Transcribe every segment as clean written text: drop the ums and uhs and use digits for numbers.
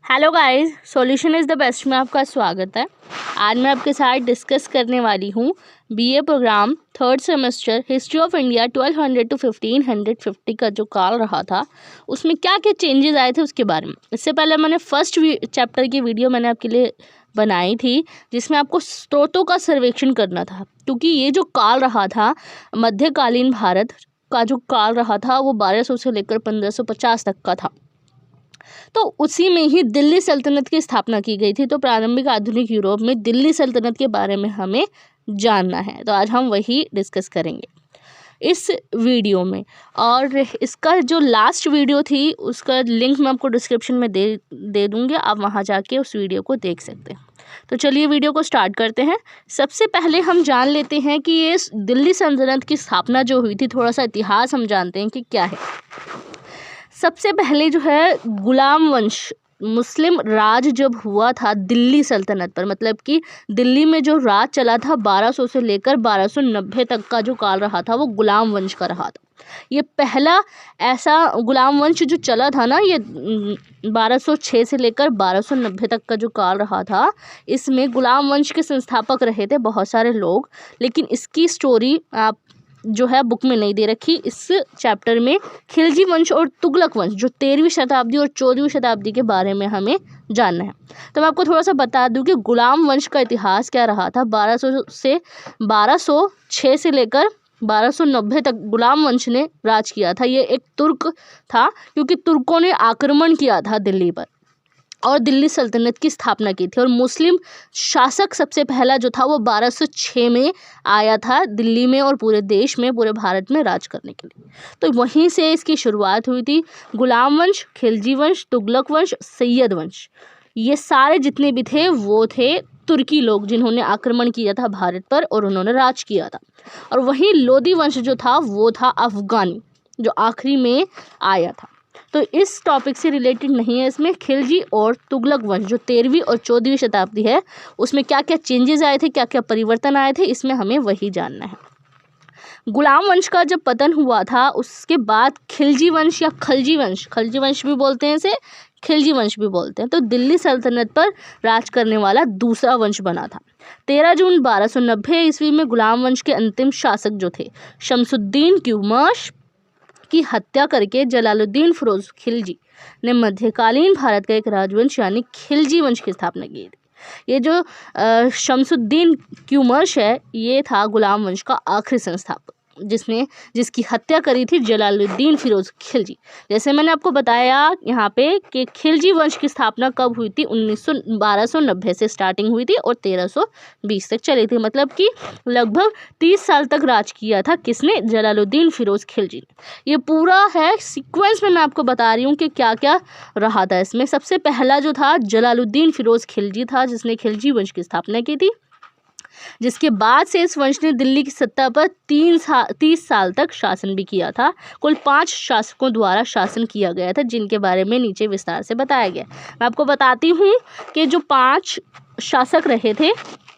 Hello guys, solution is the best में आपका स्वागत है। आज मैं आपके साथ डिस्कस करने वाली हूँ BA programme third semester history of India 1200 to 1550 का जो काल रहा था उसमें क्या क्या चेंजेस आए थे उसके बारे में। इससे पहले मैंने फर्स्ट चैप्टर की वीडियो मैंने आपके लिए बनाई थी जिसमें आपको स्रोतों का सर्वेक्षण करना था, क्योंकि ये जो काल रहा था मध्यकालीन भारत का जो काल रहा था वो 1200 से लेकर 1550 तक का था। तो उसी में ही दिल्ली सल्तनत की स्थापना की गई थी। तो प्रारंभिक आधुनिक यूरोप में दिल्ली सल्तनत के बारे में हमें जानना है, तो आज हम वही डिस्कस करेंगे इस वीडियो में। और इसका जो लास्ट वीडियो थी उसका लिंक मैं आपको डिस्क्रिप्शन में दे दूँगी, आप वहाँ जाके उस वीडियो को देख सकते हैं। तो चलिए वीडियो को स्टार्ट करते हैं। सबसे पहले हम जान लेते हैं कि ये दिल्ली सल्तनत की स्थापना जो हुई थी, थोड़ा सा इतिहास हम जानते हैं कि क्या है। सबसे पहले जो है गुलाम वंश मुस्लिम राज जब हुआ था दिल्ली सल्तनत पर, मतलब कि दिल्ली में जो राज चला था 1200 से लेकर 1290 तक का जो काल रहा था वो गुलाम वंश का रहा था। ये पहला ऐसा गुलाम वंश जो चला था ना, ये 1206 से लेकर 1290 तक का जो काल रहा था, इसमें गुलाम वंश के संस्थापक रहे थे बहुत सारे लोग। लेकिन इसकी स्टोरी आप जो है बुक में नहीं दे रखी। इस चैप्टर में खिलजी वंश और तुगलक वंश जो 13वीं शताब्दी और 14वीं शताब्दी के बारे में हमें जानना है। तो मैं आपको थोड़ा सा बता दूं कि गुलाम वंश का इतिहास क्या रहा था। 1206 से लेकर 1290 तक गुलाम वंश ने राज किया था। ये एक तुर्क था, क्योंकि तुर्कों ने आक्रमण किया था दिल्ली पर और दिल्ली सल्तनत की स्थापना की थी। और मुस्लिम शासक सबसे पहला जो था वो 1206 में आया था दिल्ली में और पूरे देश में, पूरे भारत में राज करने के लिए। तो वहीं से इसकी शुरुआत हुई थी। गुलाम वंश, खिलजी वंश, तुगलक वंश, सैयद वंश, ये सारे जितने भी थे वो थे तुर्की लोग जिन्होंने आक्रमण किया था भारत पर और उन्होंने राज किया था। और वहीं लोदी वंश जो था वो था अफगानी, जो आखिरी में आया था। तो इस टॉपिक से रिलेटेड नहीं है इसमें। खिलजी और तुगलक वंश जो 13वीं और 14वीं शताब्दी है उसमें क्या क्या चेंजेस आए थे, क्या क्या परिवर्तन आए थे, इसमें हमें वही जानना है। गुलाम वंश का जब पतन हुआ था उसके बाद खिलजी वंश या खलजी वंश भी बोलते हैं इसे, खिलजी वंश भी बोलते हैं, तो दिल्ली सल्तनत पर राज करने वाला दूसरा वंश बना था। 13 जून 1290 ईस्वी में गुलाम वंश के अंतिम शासक जो थे शमसुद्दीन क्यूमर्श की हत्या करके जलालुद्दीन फिरोज खिलजी ने मध्यकालीन भारत का एक राजवंश यानी खिलजी वंश की स्थापना की थी। ये जो शमसुद्दीन क्यूमर्श है ये था गुलाम वंश का आखिरी संस्थापक जिसकी हत्या करी थी जलालुद्दीन फिरोज खिलजी। जैसे मैंने आपको बताया यहाँ पे कि खिलजी वंश की स्थापना कब हुई थी, 1290 से स्टार्टिंग हुई थी और 1320 तक चली थी। मतलब कि लगभग 30 साल तक राज किया था किसने, जलालुद्दीन फिरोज खिलजी ने। ये पूरा है सीक्वेंस में मैं आपको बता रही हूँ कि क्या क्या रहा था इसमें। सबसे पहला जो था जलालुद्दीन फिरोज खिलजी था जिसने खिलजी वंश की स्थापना की थी, जिसके बाद से इस वंश ने दिल्ली की सत्ता पर 30 साल तक शासन भी किया था। कुल 5 शासकों द्वारा शासन किया गया था जिनके बारे में नीचे विस्तार से बताया गया। मैं आपको बताती हूँ कि जो 5 शासक रहे थे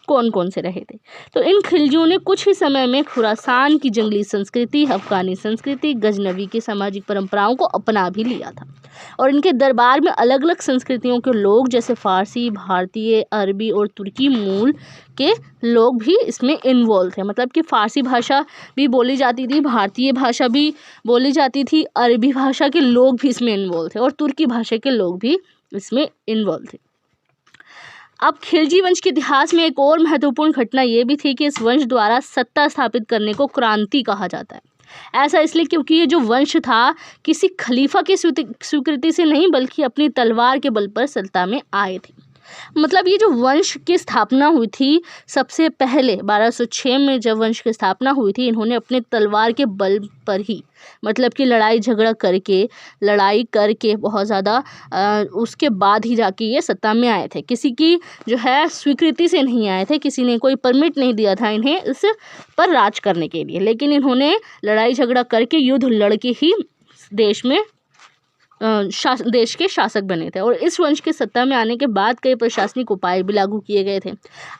कौन कौन से रहे थे। तो इन खिलजियों ने कुछ ही समय में खुरासान की जंगली संस्कृति, अफगानी संस्कृति, गजनवी की सामाजिक परंपराओं को अपना भी लिया था। और इनके दरबार में अलग अलग संस्कृतियों के लोग जैसे फारसी, भारतीय, अरबी और तुर्की मूल के लोग भी इसमें इन्वॉल्व थे। मतलब कि फारसी भाषा भी बोली जाती थी, भारतीय भाषा भी बोली जाती थी, अरबी भाषा के लोग भी इसमें इन्वॉल्व थे और तुर्की भाषा के लोग भी इसमें इन्वॉल्व थे। अब खिलजी वंश के इतिहास में एक और महत्वपूर्ण घटना ये भी थी कि इस वंश द्वारा सत्ता स्थापित करने को क्रांति कहा जाता है। ऐसा इसलिए क्योंकि ये जो वंश था किसी खलीफा की स्वीकृति से नहीं बल्कि अपनी तलवार के बल पर सत्ता में आए थे। मतलब ये जो वंश की स्थापना हुई थी सबसे पहले 1206 में जब वंश की स्थापना हुई थी, इन्होंने अपने तलवार के बल पर ही, मतलब कि लड़ाई करके बहुत ज़्यादा उसके बाद ही जाके ये सत्ता में आए थे। किसी की जो है स्वीकृति से नहीं आए थे, किसी ने कोई परमिट नहीं दिया था इन्हें इस पर राज करने के लिए, लेकिन इन्होंने लड़ाई झगड़ा करके युद्ध लड़के ही देश के शासक बने थे। और इस वंश के सत्ता में आने के बाद कई प्रशासनिक उपाय भी लागू किए गए थे।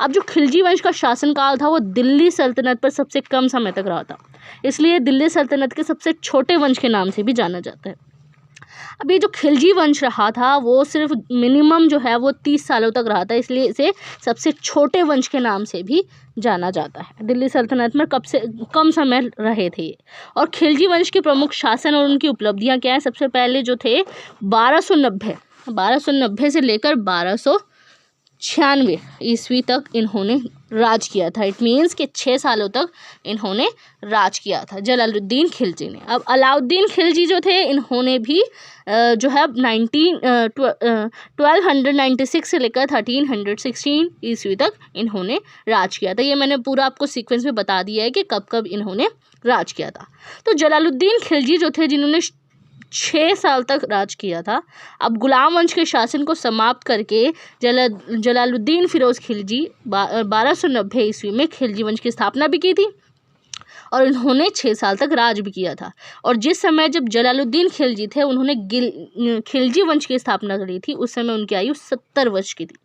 अब जो खिलजी वंश का शासनकाल था वो दिल्ली सल्तनत पर सबसे कम समय तक रहा था, इसलिए दिल्ली सल्तनत के सबसे छोटे वंश के नाम से भी जाना जाता है। अब ये जो खिलजी वंश रहा था वो सिर्फ मिनिमम जो है वो 30 सालों तक रहा था, इसलिए इसे सबसे छोटे वंश के नाम से भी जाना जाता है। दिल्ली सल्तनत में कम समय रहे थे ये। और खिलजी वंश के प्रमुख शासन और उनकी उपलब्धियां क्या है? सबसे पहले जो थे 1290 से लेकर 1296 ईस्वी तक इन्होंने राज किया था। इट मीन्स कि 6 सालों तक इन्होंने राज किया था जलालुद्दीन खिलजी ने। अब अलाउद्दीन खिलजी जो थे इन्होंने भी जो है 1296 से लेकर 1316 ईस्वी तक इन्होंने राज किया था। ये मैंने पूरा आपको सीक्वेंस में बता दिया है कि कब कब इन्होंने राज किया था। तो जलालुद्दीन खिलजी जो थे जिन्होंने 6 साल तक राज किया था। अब गुलाम वंश के शासन को समाप्त करके जलालुद्दीन फिरोज खिलजी 1290 ईस्वी में खिलजी वंश की स्थापना भी की थी और इन्होंने 6 साल तक राज भी किया था। और जिस समय जब जलालुद्दीन खिलजी थे उन्होंने खिलजी वंश की स्थापना करी थी, उस समय उनकी आयु 70 वर्ष की थी।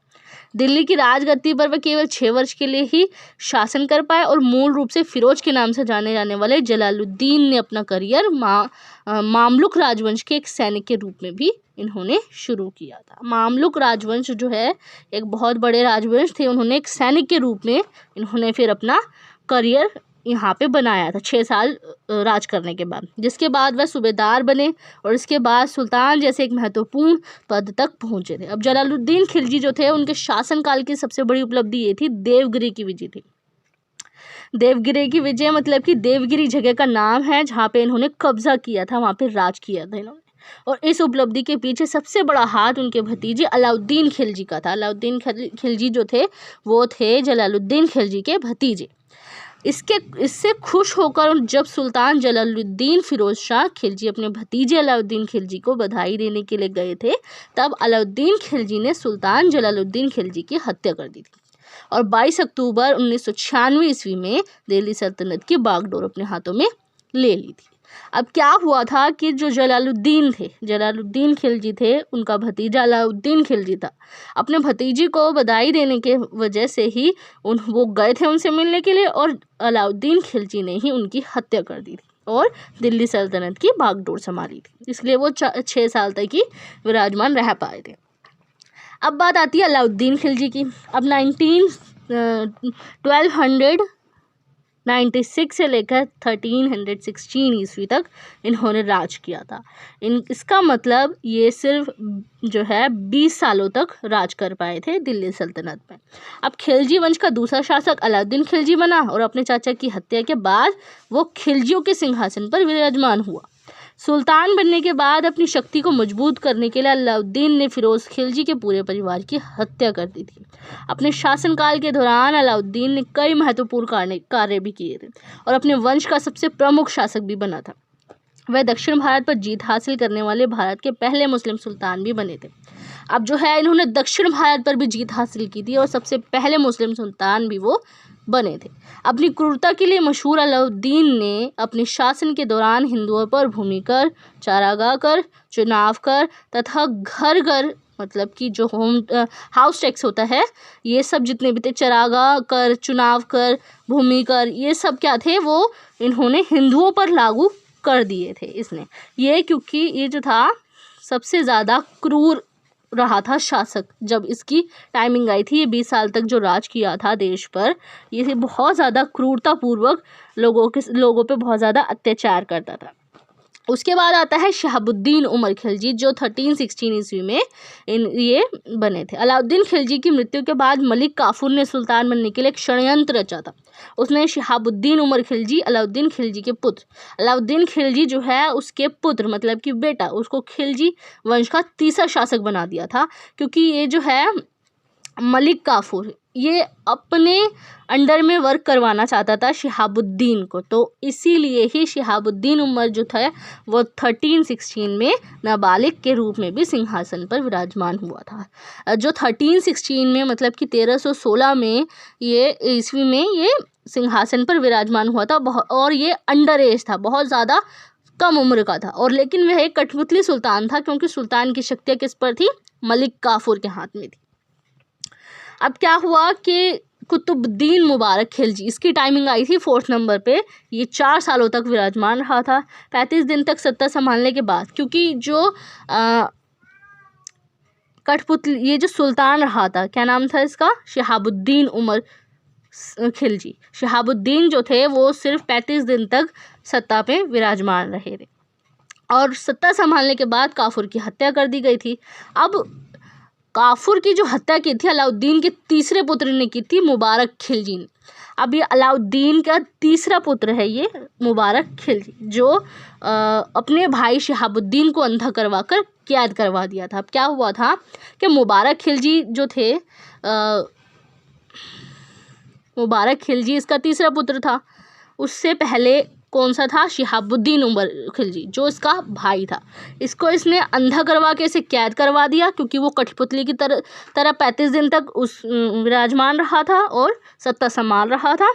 दिल्ली की राजगद्दी पर वह केवल 6 वर्ष के लिए ही शासन कर पाए और मूल रूप से फिरोज के नाम से जाने जाने वाले जलालुद्दीन ने अपना करियर मामलुक राजवंश के एक सैनिक के रूप में भी इन्होंने शुरू किया था। मामलुक राजवंश जो है एक बहुत बड़े राजवंश थे, उन्होंने एक सैनिक के रूप में इन्होंने फिर अपना करियर यहाँ पे बनाया था 6 साल राज करने के बाद, जिसके बाद वह सूबेदार बने और इसके बाद सुल्तान जैसे एक महत्वपूर्ण पद तक पहुँचे थे। अब जलालुद्दीन खिलजी जो थे उनके शासनकाल की सबसे बड़ी उपलब्धि ये थी देवगिरी की विजय थी। देवगिरी की विजय मतलब कि देवगिरी जगह का नाम है जहाँ पे इन्होंने कब्जा किया था, वहाँ पे राज किया था इन्होंने। और इस उपलब्धि के पीछे सबसे बड़ा हाथ उनके भतीजे अलाउद्दीन खिलजी का था। अलाउद्दीन खिलजी जो थे वो थे जलालुद्दीन खिलजी के भतीजे। इससे खुश होकर जब सुल्तान जलालुद्दीन फिरोज शाह खिलजी अपने भतीजे अलाउद्दीन खिलजी को बधाई देने के लिए गए थे, तब अलाउद्दीन खिलजी ने सुल्तान जलालुद्दीन खिलजी की हत्या कर दी थी और 22 अक्टूबर 1996 ईस्वी में दिल्ली सल्तनत की बागडोर अपने हाथों में ले ली थी। अब क्या हुआ था कि जो जलालुद्दीन खिलजी थे, उनका भतीजा अलाउद्दीन खिलजी था। अपने भतीजे को बधाई देने के वजह से ही वो गए थे उनसे मिलने के लिए और अलाउद्दीन खिलजी ने ही उनकी हत्या कर दी थी और दिल्ली सल्तनत की बागडोर संभाली थी। इसलिए वो 6 साल तक ही विराजमान रह पाए थे। अब बात आती है अलाउद्दीन खिलजी की। अब 1296 से लेकर 1316 ईस्वी तक इन्होंने राज किया था। इसका मतलब ये सिर्फ जो है 20 सालों तक राज कर पाए थे दिल्ली सल्तनत में। अब खिलजी वंश का दूसरा शासक अलाउद्दीन खिलजी बना और अपने चाचा की हत्या के बाद वो खिलजियों के सिंहासन पर विराजमान हुआ। सुल्तान बनने के बाद अपनी शक्ति को मजबूत करने के लिए अलाउद्दीन ने फिरोज खिलजी के पूरे परिवार की हत्या कर दी थी। अपने शासनकाल के दौरान अलाउद्दीन ने कई महत्वपूर्ण कार्य भी किए थे और अपने वंश का सबसे प्रमुख शासक भी बना था। वह दक्षिण भारत पर जीत हासिल करने वाले भारत के पहले मुस्लिम सुल्तान भी बने थे। अब जो है इन्होंने दक्षिण भारत पर भी जीत हासिल की थी और सबसे पहले मुस्लिम सुल्तान भी वो बने थे। अपनी क्रूरता के लिए मशहूर अलाउद्दीन ने अपने शासन के दौरान हिंदुओं पर भूमि कर, चारागाह कर, चुनाव कर तथा घर घर मतलब कि जो हाउस टैक्स होता है, ये सब जितने भी थे, चरागाह कर, चुनाव कर, भूमि कर, ये सब क्या थे वो इन्होंने हिंदुओं पर लागू कर दिए थे इसने। ये क्योंकि ये जो था सबसे ज़्यादा क्रूर रहा था शासक। जब इसकी टाइमिंग आई थी, ये 20 साल तक जो राज किया था देश पर, ये बहुत ज़्यादा क्रूरतापूर्वक लोगों पे बहुत ज़्यादा अत्याचार करता था। उसके बाद आता है शहाबुद्दीन उमर खिलजी जो 1316 ईस्वी में ये बने थे। अलाउद्दीन खिलजी की मृत्यु के बाद मलिक काफूर ने सुल्तान बनने के लिए एक षड्यंत्र रचा था। उसने शहाबुद्दीन उमर खिलजी अलाउद्दीन खिलजी के पुत्र अलाउद्दीन खिलजी जो है उसके पुत्र मतलब कि बेटा, उसको खिलजी वंश का तीसरा शासक बना दिया था, क्योंकि ये जो है मलिक काफूर ये अपने अंडर में वर्क करवाना चाहता था शहाबुद्दीन को, तो इसीलिए ही शहाबुद्दीन उमर जो था वो 1316 में नाबालिग के रूप में भी सिंहासन पर विराजमान हुआ था। जो 1316 में मतलब कि 1316 में ये ईस्वी में ये सिंहासन पर विराजमान हुआ था और ये अंडर एज था, बहुत ज़्यादा कम उम्र का था। और लेकिन वह एक कठपुतली सुल्तान था क्योंकि सुल्तान की शक्तियाँ किस पर थी? मलिक काफूर के हाथ में थी। अब क्या हुआ कि कुतुबुद्दीन मुबारक खिलजी, इसकी टाइमिंग आई थी 4th नंबर पे। ये 4 सालों तक विराजमान रहा था। 35 दिन तक सत्ता संभालने के बाद, क्योंकि जो कठपुतली, ये जो सुल्तान रहा था, क्या नाम था इसका, शहाबुद्दीन उमर खिलजी। शहाबुद्दीन जो थे वो सिर्फ 35 दिन तक सत्ता पे विराजमान रहे थे और सत्ता संभालने के बाद काफूर की हत्या कर दी गई थी। अब काफूर की जो हत्या की थी अलाउद्दीन के तीसरे पुत्र ने की थी, मुबारक खिलजी ने। अब ये अलाउद्दीन का तीसरा पुत्र है ये मुबारक खिलजी, जो अपने भाई शहाबुद्दीन को अंधा करवाकर कैद करवा दिया था। अब क्या हुआ था कि मुबारक खिलजी जो थे, मुबारक खिलजी इसका तीसरा पुत्र था। उससे पहले कौन सा था, शहाबुद्दीन उमर खिलजी, जो इसका भाई था। इसको इसने अंधा करवा के इसे कैद करवा दिया, क्योंकि वो कठपुतली की तरह 35 दिन तक उस विराजमान रहा था और सत्ता संभाल रहा था।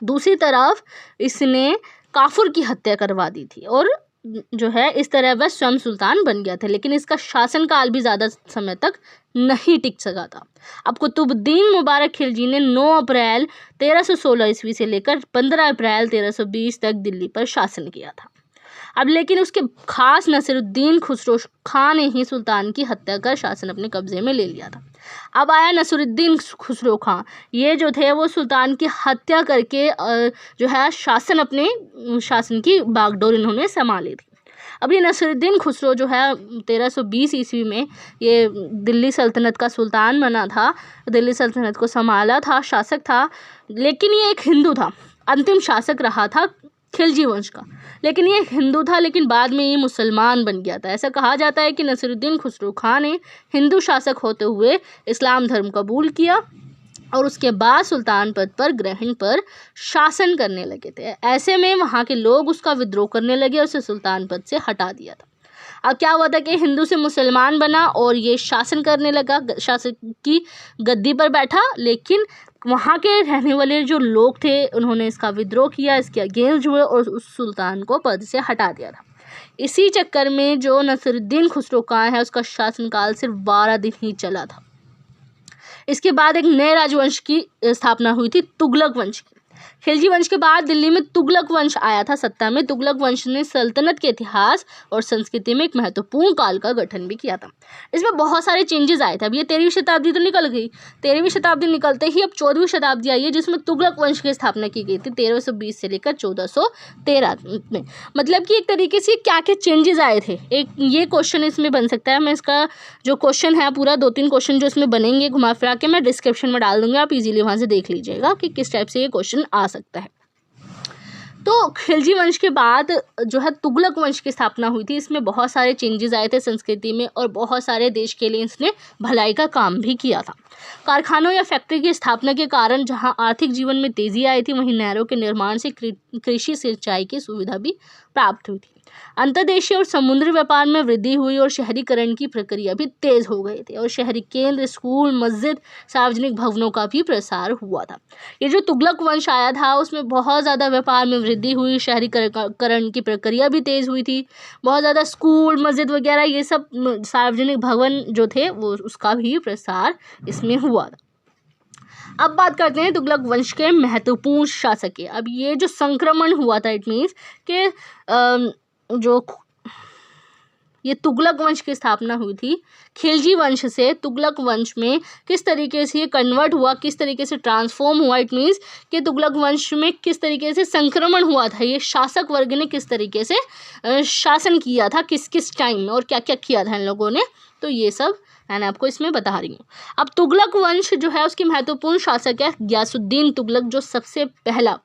दूसरी तरफ इसने काफूर की हत्या करवा दी थी और जो है इस तरह वह स्वयं सुल्तान बन गया था, लेकिन इसका शासनकाल भी ज़्यादा समय तक नहीं टिक सका था। अब कुतुबुद्दीन मुबारक खिलजी ने 9 अप्रैल 1316 ईस्वी से लेकर 15 अप्रैल 1320 तक दिल्ली पर शासन किया था। अब लेकिन उसके खास नसीरुद्दीन खुसरो खां ने ही सुल्तान की हत्या कर शासन अपने कब्जे में ले लिया था। अब आया नसीरुद्दीन खुसरो खां, ये जो थे वो सुल्तान की हत्या करके जो है अपने शासन की बागडोर इन्होंने संभाली थी। अब ये नसीरुद्दीन खुसरो जो है 1320 ईस्वी में ये दिल्ली सल्तनत का सुल्तान बना था, दिल्ली सल्तनत को संभाला था, शासक था। लेकिन ये एक हिंदू था, अंतिम शासक रहा था खिलजी वंश का, लेकिन ये हिंदू था, लेकिन बाद में ये मुसलमान बन गया था। ऐसा कहा जाता है कि नसीरुद्दीन खुसरो खां ने हिंदू शासक होते हुए इस्लाम धर्म कबूल किया और उसके बाद सुल्तान पद पर ग्रहण पर शासन करने लगे थे। ऐसे में वहाँ के लोग उसका विद्रोह करने लगे और उसे सुल्तान पद से हटा दिया था। अब क्या हुआ था कि हिंदू से मुसलमान बना और ये शासन करने लगा, शासक की गद्दी पर बैठा, लेकिन वहाँ के रहने वाले जो लोग थे उन्होंने इसका विद्रोह किया, इसके अगेंस्ट हुए और उस सुल्तान को पद से हटा दिया था। इसी चक्कर में जो नसीरुद्दीन खुसरो खां है उसका शासनकाल सिर्फ 12 दिन ही चला था। इसके बाद एक नए राजवंश की स्थापना हुई थी, तुगलक वंश की। खिलजी वंश के बाद दिल्ली में तुगलक वंश आया था सत्ता में। तुगलक वंश ने सल्तनत के इतिहास और संस्कृति में एक महत्वपूर्ण काल का गठन भी किया था। इसमें बहुत सारे चेंजेस आए थे। अब ये 13वीं शताब्दी तो निकल गई, 13वीं शताब्दी निकलते ही अब 14वीं शताब्दी आई है, जिसमें तुगलक वंश की स्थापना की गई थी 1320 से लेकर 1413 में। मतलब कि एक तरीके से क्या क्या चेंजेस आए थे, एक ये क्वेश्चन इसमें बन सकता है। मैं इसका जो क्वेश्चन है पूरा 2-3 क्वेश्चन जो इसमें बनेंगे घुमा फिरा के मैं डिस्क्रिप्शन में डाल दूंगी, आप इजीली वहाँ से देख लीजिएगा कि किस टाइप से ये क्वेश्चन आ सकता है। तो खिलजी वंश के बाद जो है तुगलक वंश की स्थापना हुई थी। इसमें बहुत सारे चेंजेस आए थे संस्कृति में और बहुत सारे देश के लिए इसने भलाई का काम भी किया था। कारखानों या फैक्ट्री की स्थापना के कारण जहां आर्थिक जीवन में तेजी आई थी, वहीं नहरों के निर्माण से कृषि सिंचाई की सुविधा भी प्राप्त हुई थी। अंतर्देशीय और समुद्री व्यापार में वृद्धि हुई और शहरीकरण की प्रक्रिया भी तेज हो गई थी और शहरी केंद्र, स्कूल, मस्जिद, सार्वजनिक भवनों का भी प्रसार हुआ था। ये जो तुगलक वंश आया था उसमें बहुत ज़्यादा व्यापार में वृद्धि हुई, शहरीकरण की प्रक्रिया भी तेज हुई थी, बहुत ज़्यादा स्कूल, मस्जिद वगैरह ये सब सार्वजनिक भवन जो थे वो उसका भी प्रसार इसमें हुआ था। अब बात करते हैं तुगलक वंश के महत्वपूर्ण शासक के। अब ये जो संक्रमण हुआ था, इट मीन्स कि जो ये तुगलक वंश की स्थापना हुई थी, खिलजी वंश से तुगलक वंश में किस तरीके से ये कन्वर्ट हुआ, किस तरीके से ट्रांसफॉर्म हुआ, इट मीन्स कि तुगलक वंश में किस तरीके से संक्रमण हुआ था, ये शासक वर्ग ने किस तरीके से शासन किया था, किस किस टाइम में और क्या क्या किया था इन लोगों ने, तो ये सब मैंने आपको इसमें बता रही हूँ। अब तुगलक वंश जो है उसकी महत्वपूर्ण शासक है गयासुद्दीन तुगलक, जो सबसे पहला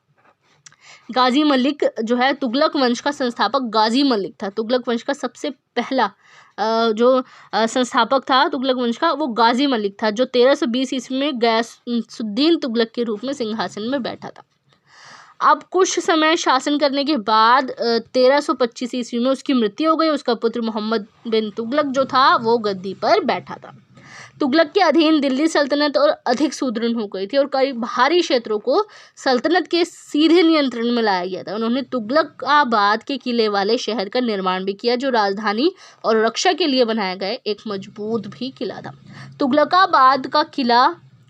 गाजी मलिक जो है तुगलक वंश का संस्थापक गाजी मलिक था। तुगलक वंश का सबसे पहला जो संस्थापक था तुगलक वंश का वो गाजी मलिक था, जो 1320 ईस्वी में गयासुद्दीन तुगलक के रूप में सिंहासन में बैठा था। अब कुछ समय शासन करने के बाद 1325 ईस्वी में उसकी मृत्यु हो गई। उसका पुत्र मोहम्मद बिन तुगलक जो था वो गद्दी पर बैठा था। तुगलक के अधीन दिल्ली सल्तनत और अधिक सुदृढ़ हो गई थी और कई बाहरी क्षेत्रों को सल्तनत के सीधे नियंत्रण में लाया गया था। उन्होंने तुगलकाबाद के किले वाले शहर का निर्माण भी किया, जो राजधानी और रक्षा के लिए बनाया गया एक मजबूत भी किला था। तुगलकाबाद का किला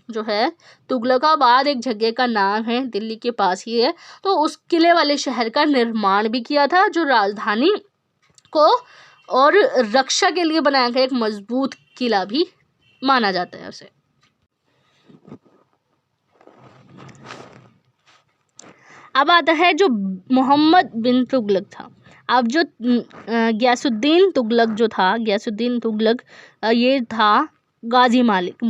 जो है तुगलकाबाद एक जगह का नाम है, दिल्ली के पास ही है। तो उस किले वाले शहर का निर्माण भी किया था, जो राजधानी को और रक्षा के लिए बनाया गया एक मजबूत किला भी माना जाता है उसे। अब आता है जो मोहम्मद बिन तुगलक था। अब जो गयासुद्दीन तुगलक जो था, गयासुद्दीन तुगलक ये था गाजी मलिक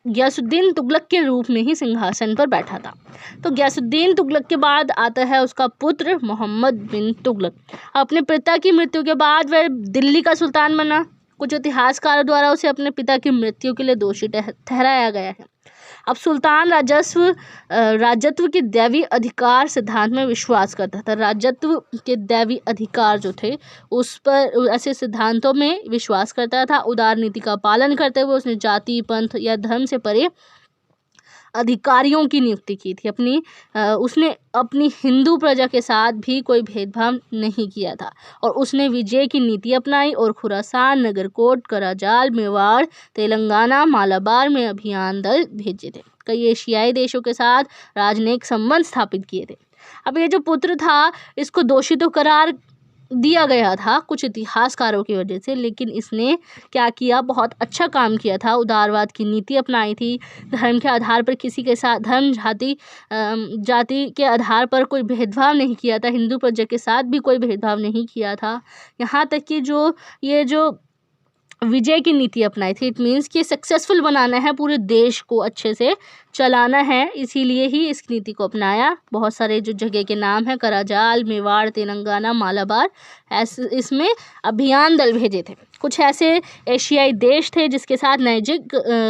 गयासुद्दीन तुगलक के रूप में ही सिंहासन पर बैठा था। तो गयासुद्दीन तुगलक के बाद आता है उसका पुत्र मोहम्मद बिन तुगलक। अपने पिता की मृत्यु के बाद वह दिल्ली का सुल्तान बना। कुछ इतिहासकारों द्वारा उसे अपने पिता की मृत्यु के लिए दोषी ठहराया गया है। अब सुल्तान राजत्व के दैवी अधिकार सिद्धांत में विश्वास करता था। राजत्व के दैवी अधिकार जो थे उस पर ऐसे सिद्धांतों में विश्वास करता था। उदार नीति का पालन करते हुए उसने जाति, पंथ या धर्म से परे अधिकारियों की नियुक्ति की थी। उसने अपनी हिंदू प्रजा के साथ भी कोई भेदभाव नहीं किया था और उसने विजय की नीति अपनाई और खुरासान, नगरकोट, कराजाल, मेवाड़, तेलंगाना, मालाबार में अभियान दल भेजे थे। कई एशियाई देशों के साथ राजनयिक संबंध स्थापित किए थे। अब ये जो पुत्र था इसको दोषी तो करार दिया गया था कुछ इतिहासकारों की वजह से, लेकिन इसने क्या किया, बहुत अच्छा काम किया था। उदारवाद की नीति अपनाई थी। धर्म के आधार पर किसी के साथ धर्म, जाति के आधार पर कोई भेदभाव नहीं किया था। हिंदू प्रजा के साथ भी कोई भेदभाव नहीं किया था। यहाँ तक कि ये जो विजय की नीति अपनाई थी, इट मीन्स कि सक्सेसफुल बनाना है, पूरे देश को अच्छे से चलाना है, इसीलिए ही इस नीति को अपनाया। बहुत सारे जो जगह के नाम हैं, कराजाल, मेवाड़, तेलंगाना, मालाबार, इसमें अभियान दल भेजे थे। कुछ ऐसे एशियाई देश थे जिसके साथ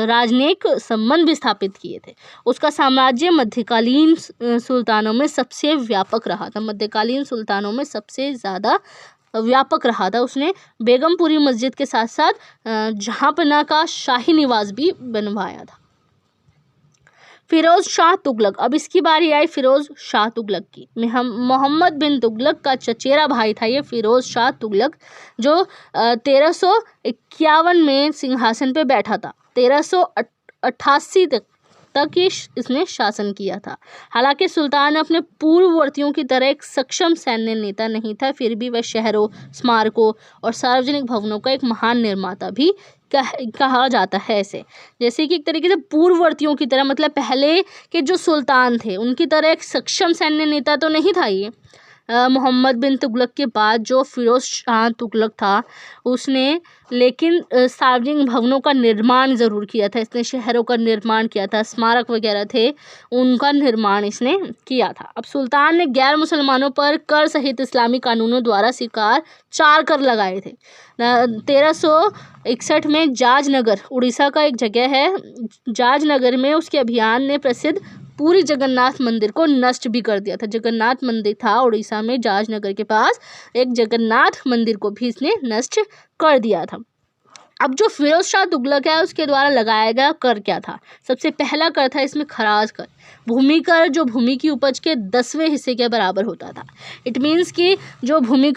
राजनयिक संबंध भी स्थापित किए थे। उसका साम्राज्य मध्यकालीन सुल्तानों में सबसे व्यापक रहा था। मध्यकालीन सुल्तानों में सबसे ज़्यादा व्यापक रहा था। उसने बेगमपुरी मस्जिद के साथ साथ जहांपना का शाही निवास भी बनवाया था। फिरोज शाह तुगलक। अब इसकी बारी आई फिरोज शाह तुगलक की। मोहम्मद बिन तुगलक का चचेरा भाई था ये फिरोज शाह तुगलक, जो 1351 में सिंहासन पे बैठा था। 1388 तक इसने शासन किया था। हालांकि सुल्तान अपने पूर्ववर्तियों की तरह एक सक्षम सैन्य नेता नहीं था, फिर भी वह शहरों, स्मारकों और सार्वजनिक भवनों का एक महान निर्माता भी कहा जाता है ऐसे। जैसे कि एक तरीके से पूर्ववर्तियों की तरह, मतलब पहले के जो सुल्तान थे उनकी तरह एक सक्षम सैन्य नेता तो नहीं था ये। मोहम्मद बिन तुगलक के बाद जो फिरोज शाह तुगलक था उसने लेकिन सार्वजनिक भवनों का निर्माण ज़रूर किया था। इसने शहरों का निर्माण किया था, स्मारक वगैरह थे उनका निर्माण इसने किया था। अब सुल्तान ने गैर मुसलमानों पर कर सहित इस्लामी कानूनों द्वारा सरकार 4 कर लगाए थे। 1361 में जाजनगर, उड़ीसा का एक जगह है, जाजनगर में उसके अभियान ने प्रसिद्ध पूरी जगन्नाथ मंदिर को नष्ट भी कर दिया था। जगन्नाथ मंदिर था उड़ीसा में, जाजनगर के पास एक जगन्नाथ मंदिर को भी इसने नष्ट कर दिया था। अब जो फिरोज शाह तुगलक है उसके द्वारा लगाया गया कर क्या था? सबसे पहला कर था इसमें खराज कर। भूमि कर जो भूमि की उपज के 10वें हिस्से के बराबर होता था। इट मीन्स कि जो भूमि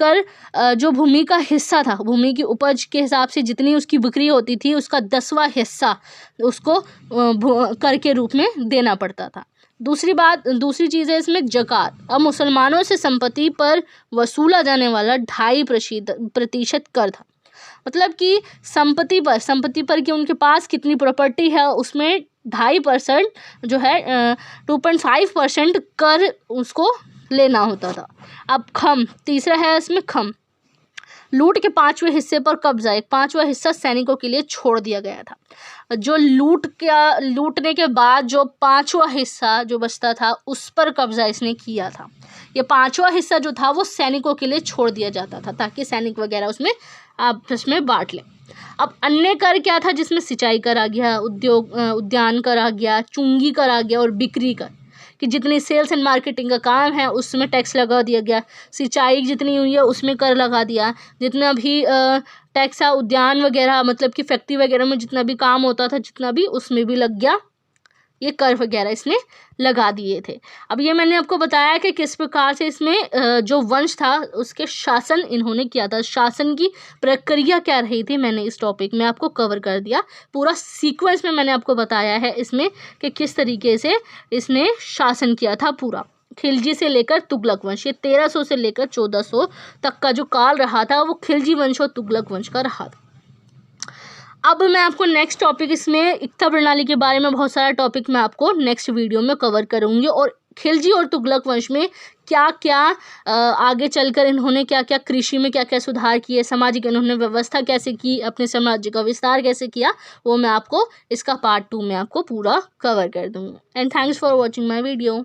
का हिस्सा था, भूमि की उपज के हिसाब से जितनी उसकी बिक्री होती थी उसका 10वां हिस्सा उसको कर के रूप में देना पड़ता था। दूसरी चीज़ है इसमें जकात। अब मुसलमानों से संपत्ति पर वसूला जाने वाला 2.5% कर था। मतलब कि संपत्ति पर कि उनके पास कितनी प्रॉपर्टी है उसमें 2.5% जो है 2.5% कर उसको लेना होता था। अब खम, तीसरा है इसमें खम। लूट के 5वें हिस्से पर कब्जा, एक 5वां हिस्सा सैनिकों के लिए छोड़ दिया गया था। जो लूटने के बाद जो 5वां हिस्सा जो बचता था उस पर कब्जा इसने किया था। ये 5वां हिस्सा जो था वो सैनिकों के लिए छोड़ दिया जाता था ताकि सैनिक वगैरह उसमें आपस में बांट लें। अब अन्य कर क्या था, जिसमें सिंचाई कर आ गया, उद्यान कर आ गया, चुंगी कर आ गया और बिक्री कर, कि जितनी सेल्स एंड मार्केटिंग का काम है उसमें टैक्स लगा दिया गया। सिंचाई जितनी हुई है उसमें कर लगा दिया। जितना भी टैक्स है उद्यान वगैरह, मतलब कि फैक्ट्री वगैरह में जितना भी काम होता था जितना भी, उसमें भी लग गया ये कर वगैरह इसने लगा दिए थे। अब ये मैंने आपको बताया कि किस प्रकार से इसमें जो वंश था उसके शासन इन्होंने किया था, शासन की प्रक्रिया क्या रही थी, मैंने इस टॉपिक में आपको कवर कर दिया। पूरा सीक्वेंस में मैंने आपको बताया है इसमें कि किस तरीके से इसने शासन किया था पूरा, खिलजी से लेकर तुगलक वंश। ये 1300 से लेकर 1400 तक का जो काल रहा था वो खिलजी वंश और तुगलक वंश का रहा था। अब मैं आपको नेक्स्ट टॉपिक इसमें इक्ता प्रणाली के बारे में बहुत सारा टॉपिक मैं आपको नेक्स्ट वीडियो में कवर करूँगी, और खिलजी और तुगलक वंश में क्या क्या आगे चलकर इन्होंने क्या क्या कृषि में क्या क्या सुधार किए, सामाजिक इन्होंने व्यवस्था कैसे की, अपने साम्राज्य का विस्तार कैसे किया, वो मैं आपको इसका पार्ट 2 में आपको पूरा कवर कर दूँगी। And thanks for watching my video.